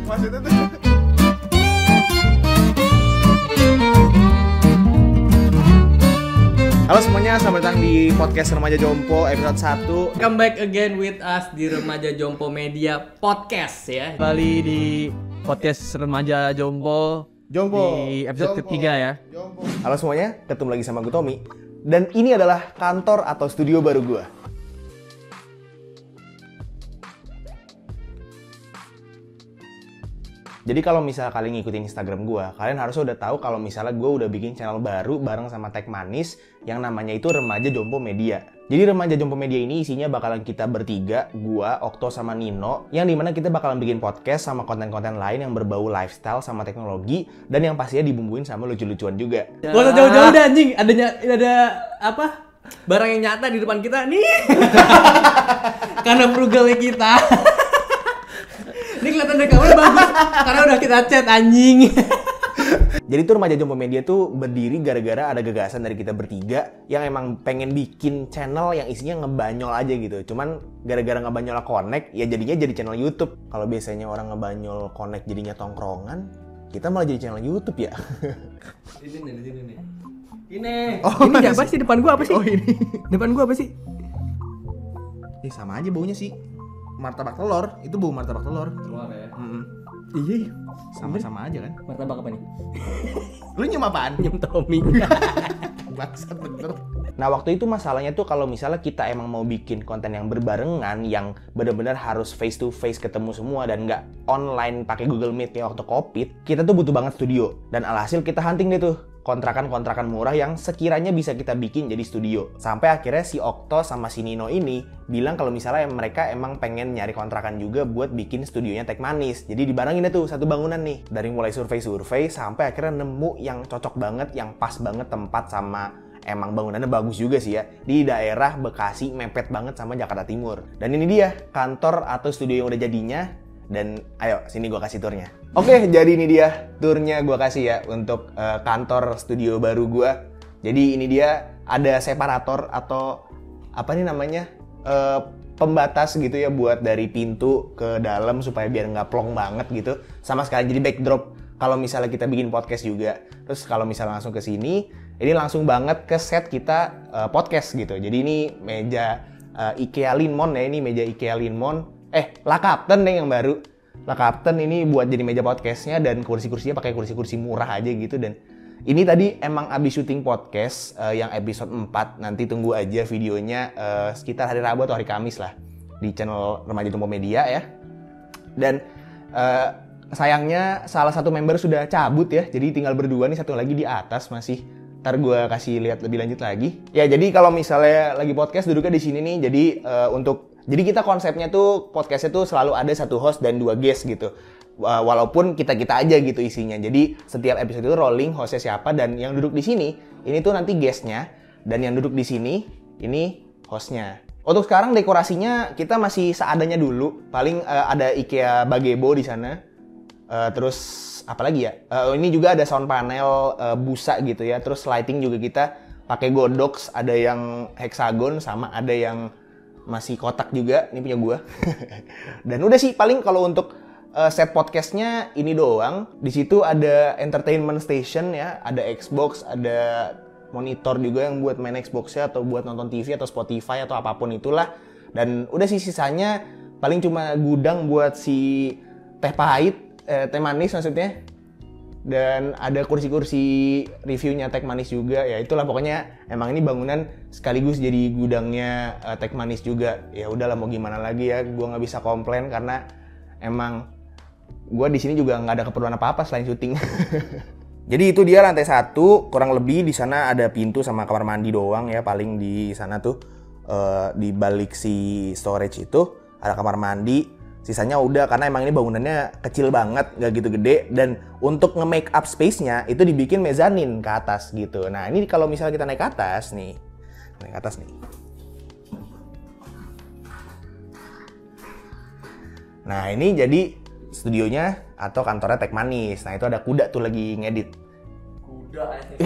Maksudnya tuh. Halo semuanya, selamat datang di podcast Remaja Jompo episode 1. Come back again with us di Remaja Jompo Media Podcast ya. Kembali di podcast Remaja Jompo di episode ketiga ya. Halo semuanya, ketemu lagi sama gue Tommy. Dan ini adalah kantor atau studio baru gue. Jadi kalau misalnya kalian ngikutin Instagram gue, kalian harusnya udah tahu kalau misalnya gue udah bikin channel baru bareng sama Tech Manis yang namanya itu Remaja Jompo Media. Jadi Remaja Jompo Media ini isinya bakalan kita bertiga, gue, Okto sama Nino, yang dimana kita bakalan bikin podcast sama konten-konten lain yang berbau lifestyle sama teknologi dan yang pastinya dibumbuin sama lucu-lucuan juga. Gak usah jauh-jauh deh anjing, ada apa? Barang yang nyata di depan kita nih. Karena frugalnya kita. Ini kelihatan dari kamera bagus karena udah kita chat anjing. Jadi tuh Remaja Jompo Media tuh berdiri gara-gara ada gagasan dari kita bertiga yang emang pengen bikin channel yang isinya ngebanyol aja gitu. Cuman gara-gara ngebanyol connect, ya jadinya jadi channel YouTube. Kalau biasanya orang ngebanyol connect jadinya tongkrongan, kita malah jadi channel YouTube ya. Di sini nih. Ini. Oh, ini apa sih depan gua apa sih? Oh ini. Depan gua apa sih? Sama aja baunya sih. Martabak telur, itu bau martabak telur. Keluar ya. Iya, sama-sama aja kan. Martabak apa nih? Lu nyium apaan? Nyium Tommy. Bangsat bener. Nah waktu itu masalahnya tuh kalau misalnya kita emang mau bikin konten yang berbarengan, yang benar-benar harus face to face ketemu semua dan nggak online pakai Google Meet kayak waktu COVID, kita tuh butuh banget studio. Dan alhasil kita hunting deh tuh kontrakan-kontrakan murah yang sekiranya bisa kita bikin jadi studio. Sampai akhirnya si Okto sama si Nino ini bilang kalau misalnya mereka emang pengen nyari kontrakan juga buat bikin studionya Tech Manis. Jadi dibarengin deh tuh satu bangunan nih. Dari mulai survei-survei sampai akhirnya nemu yang cocok banget, yang pas banget tempat sama emang bangunannya bagus juga sih ya. Di daerah Bekasi, mepet banget sama Jakarta Timur. Dan ini dia kantor atau studio yang udah jadinya. Dan ayo sini gue kasih turnya. Oke, jadi ini dia turnya gue kasih ya untuk kantor studio baru gue. Jadi ini dia ada separator atau apa nih namanya pembatas gitu ya buat dari pintu ke dalam supaya biar nggak plong banget gitu. Sama sekali jadi backdrop kalau misalnya kita bikin podcast juga. Terus kalau misalnya langsung ke sini, ini langsung banget ke set kita podcast gitu. Jadi ini meja IKEA Linmon ya, ini meja IKEA Linmon. La Captain deh yang baru. La Captain ini buat jadi meja podcastnya dan kursi-kursinya pakai kursi-kursi murah aja gitu. Dan ini tadi emang abis syuting podcast yang episode 4. Nanti tunggu aja videonya sekitar hari Rabu atau hari Kamis lah di channel Remaja Jompo Media ya. Dan sayangnya salah satu member sudah cabut ya. Jadi tinggal berdua nih, satu lagi di atas masih. Ntar gue kasih lihat lebih lanjut lagi. Ya jadi kalau misalnya lagi podcast duduknya di sini nih. Jadi kita konsepnya tuh podcastnya tuh selalu ada satu host dan 2 guest gitu. Walaupun kita-kita aja gitu isinya. Jadi setiap episode itu rolling hostnya siapa dan yang duduk di sini ini tuh nanti guestnya dan yang duduk di sini ini hostnya. Untuk sekarang dekorasinya kita masih seadanya dulu. Paling ada IKEA Bagebo di sana. Terus apa lagi ya? Ini juga ada sound panel busa gitu ya. Terus lighting juga kita pakai Godox. Ada yang hexagon sama ada yang masih kotak juga, ini punya gua. Dan udah sih paling kalau untuk set podcastnya ini doang. Di situ ada entertainment station ya, ada Xbox, ada monitor juga yang buat main Xbox-nya atau buat nonton TV atau Spotify atau apapun itulah. Dan udah sih sisanya paling cuma gudang buat si teh pahit, teh manis maksudnya. Dan ada kursi-kursi reviewnya Tech Manis juga. Ya itulah pokoknya emang ini bangunan sekaligus jadi gudangnya Tech Manis juga. Ya udahlah mau gimana lagi ya, gue nggak bisa komplain karena emang gue di sini juga nggak ada keperluan apa-apa selain syuting. Jadi itu dia lantai 1, kurang lebih di sana ada pintu sama kamar mandi doang ya, paling di sana tuh di balik si storage itu ada kamar mandi. Sisanya udah karena emang ini bangunannya kecil banget, nggak gitu gede. Dan untuk nge-make up space-nya itu dibikin mezanin ke atas gitu. Nah ini kalau misalnya kita naik ke atas nih. Nah ini jadi studionya atau kantornya Tech Manis. Nah itu ada kuda tuh lagi ngedit. Kuda aja.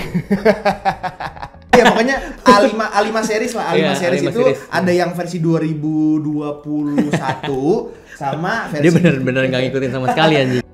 Ya pokoknya A5 series lah. A5 series A5 itu series. ada yang versi 2021 sama versi Dia bener-bener gak ngikutin sama sekali anjing.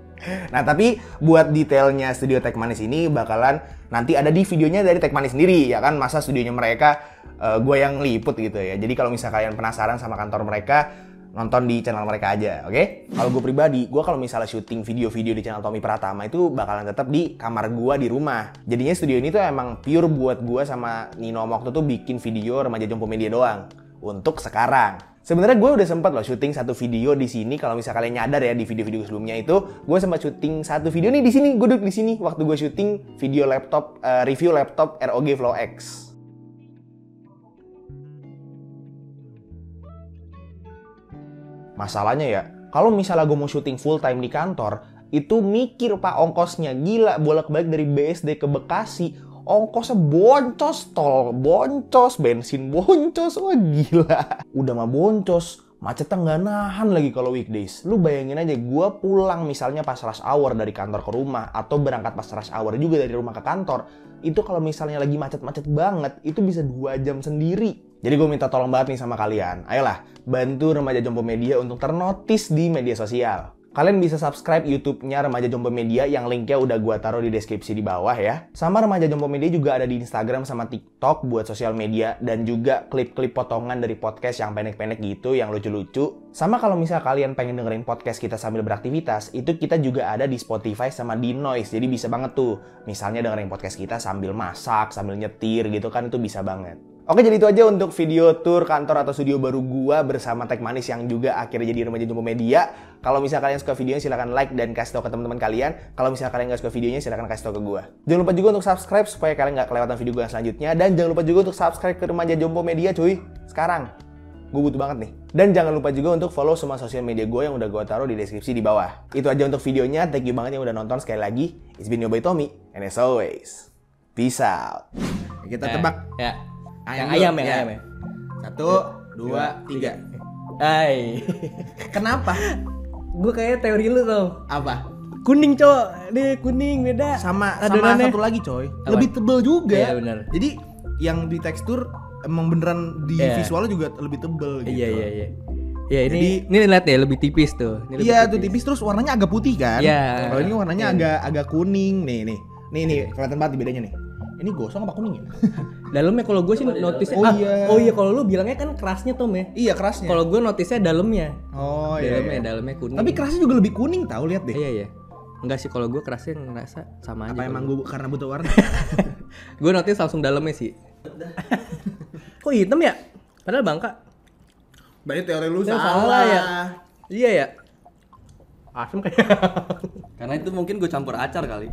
Nah, tapi buat detailnya studio Tech Manis ini bakalan nanti ada di videonya dari Tech Manis sendiri, ya kan? Masa studionya mereka gue yang liput gitu ya. Jadi kalau misal kalian penasaran sama kantor mereka, nonton di channel mereka aja, oke? Kalau gue pribadi, gue kalau misalnya syuting video-video di channel Tommy Pratama itu bakalan tetap di kamar gue di rumah. Jadinya studio ini tuh emang pure buat gue sama Nino Mokto tuh bikin video Remaja Jompo Media doang. Untuk sekarang. Sebenarnya gue udah sempat loh syuting satu video di sini. Kalau misalnya kalian nyadar ya di video-video sebelumnya itu, gue sempat syuting satu video nih di sini. Gue duduk di sini waktu gue syuting video laptop review laptop ROG Flow X. Masalahnya ya, kalau misalnya gue mau syuting full time di kantor, itu mikir pak ongkosnya, gila bolak-balik dari BSD ke Bekasi, ongkosnya boncos, tol boncos, bensin boncos, wah gila. Udah mah boncos, macetnya nggak nahan lagi kalau weekdays. Lu bayangin aja, gue pulang misalnya pas rush hour dari kantor ke rumah, atau berangkat pas rush hour juga dari rumah ke kantor, itu kalau misalnya lagi macet-macet banget, itu bisa 2 jam sendiri. Jadi gue minta tolong banget nih sama kalian. Ayolah, bantu Remaja Jompo Media untuk ternotis di media sosial. Kalian bisa subscribe YouTube-nya Remaja Jompo Media yang linknya udah gue taruh di deskripsi di bawah ya. Sama Remaja Jompo Media juga ada di Instagram sama TikTok buat sosial media. Dan juga klip-klip potongan dari podcast yang pendek-pendek gitu, yang lucu-lucu. Sama kalau misal kalian pengen dengerin podcast kita sambil beraktivitas, itu kita juga ada di Spotify sama di Noise. Jadi bisa banget tuh. Misalnya dengerin podcast kita sambil masak, sambil nyetir gitu kan, itu bisa banget. Oke, jadi itu aja untuk video tour kantor atau studio baru gua bersama Tech Manis yang juga akhirnya jadi Remaja Jompo Media. Kalau misalnya kalian suka videonya silahkan like dan kasih tahu ke teman-teman kalian. Kalau misalnya kalian nggak suka videonya silahkan kasih tahu ke gua. Jangan lupa juga untuk subscribe supaya kalian nggak kelewatan video gua selanjutnya. Dan jangan lupa juga untuk subscribe ke Remaja Jompo Media cuy. Sekarang. Gue butuh banget nih. Dan jangan lupa juga untuk follow semua sosial media gue yang udah gue taruh di deskripsi di bawah. Itu aja untuk videonya. Thank you banget yang udah nonton sekali lagi. It's been your boy Tommy. And as always, peace out. Kita tebak. Ya. Ayam Yang ayam ya. 1, 2, 3. Hai. Kenapa? Gue kayak teori lu tau. Apa? Kuning cowok, deh kuning beda. Sama Adonannya. satu lagi coy. Apa? Lebih tebel juga. Iya benar. Jadi yang di tekstur emang beneran di Iya. visualnya juga lebih tebel gitu. Iya. Ya ini lihat ya lebih tipis tuh. Ini lebih Iya tuh tipis terus warnanya agak putih kan. Iya. Kalau ini warnanya Iya. agak kuning nih. Nih kelihatan banget bedanya nih. Ini gosong apa kuning ya? Dalamnya kalau gue sih notisnya. Oh iya. Oh iya kalau lu bilangnya kan kerasnya Tom ya. Iya kerasnya. Kalau gue notisnya dalamnya. Oh iya. Dalamnya kuning. Tapi kerasnya juga lebih kuning tahu lihat deh. Iya. Enggak sih kalau gue kerasnya ngerasa sama aja. Apa emang gue karena butuh warna? Gue notis langsung dalamnya sih. Kok hitam ya? Padahal bangka. Berarti teori lu Ya, salah ya. Iya ya. Asem kayak. Karena itu mungkin gue campur acar kali.